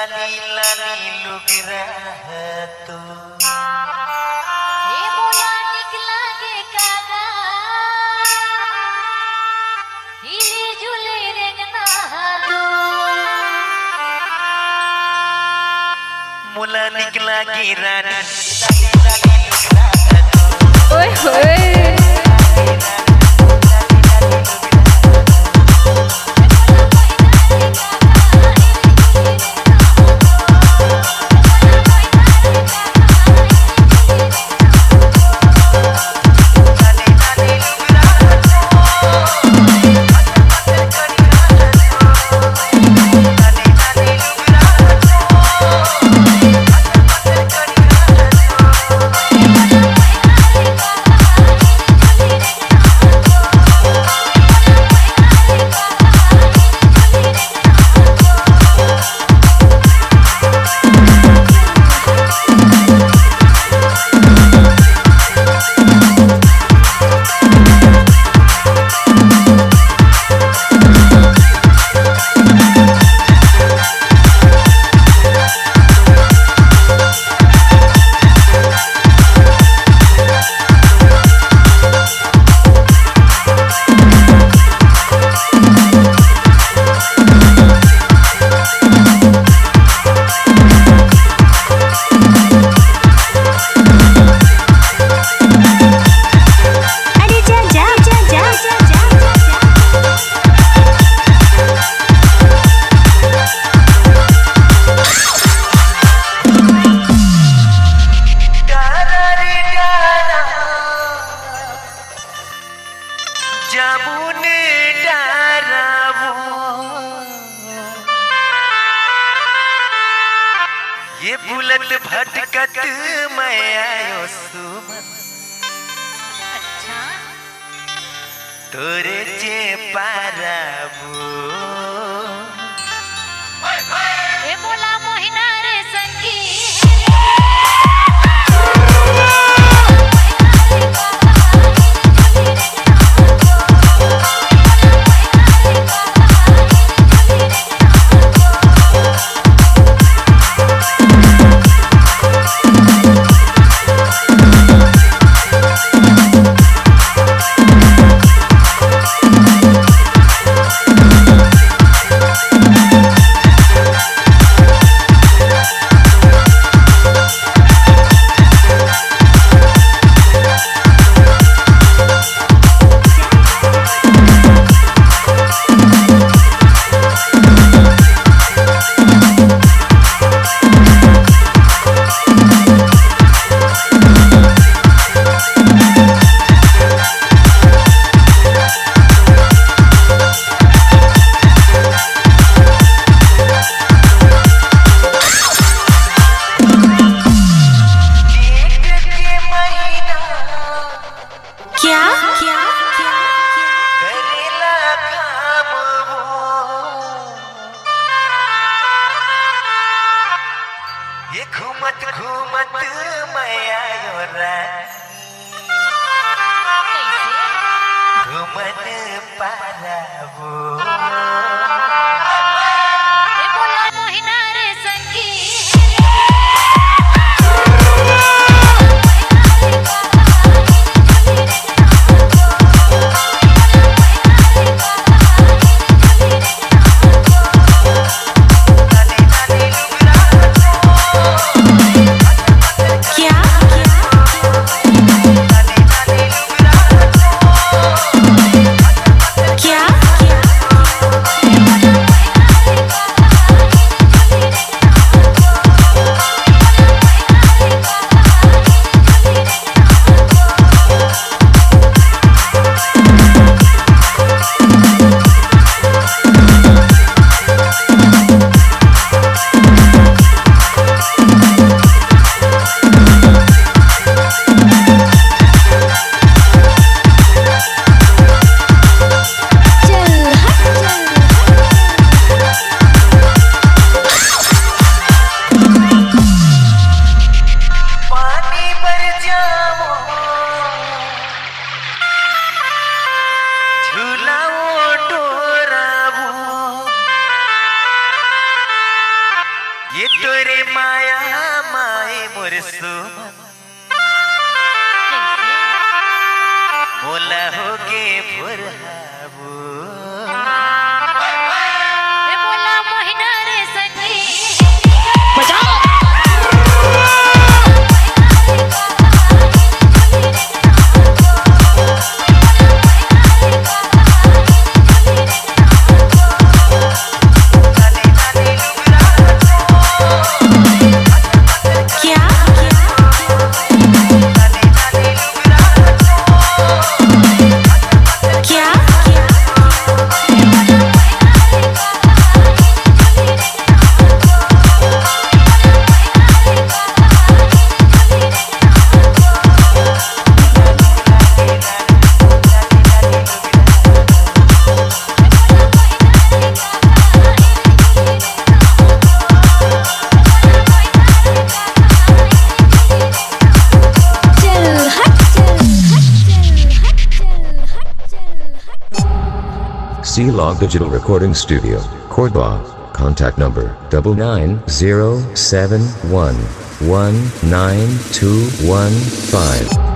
लाली लाली लुगरा है तू हे बोला निकला गे कागा हिली झुले रेंगना हालो मुला निकला की रानी लाली लाली लुगरा है तू ओए होए जामुन डारावो ये बुलट भटकत मैं आयो सुमन अच्छा तोरे चे पारावो हे बोला मोहिना रे संगी ये घूमत घूमत मैं आयो रानी घूमन पारावो हे बोला मोहिना रे संगी सुमन मोला होके भोरहाबो ए बोला मोहिना रे संगी C-Log Digital Recording Studio, Cordoba. Contact number 99071192215.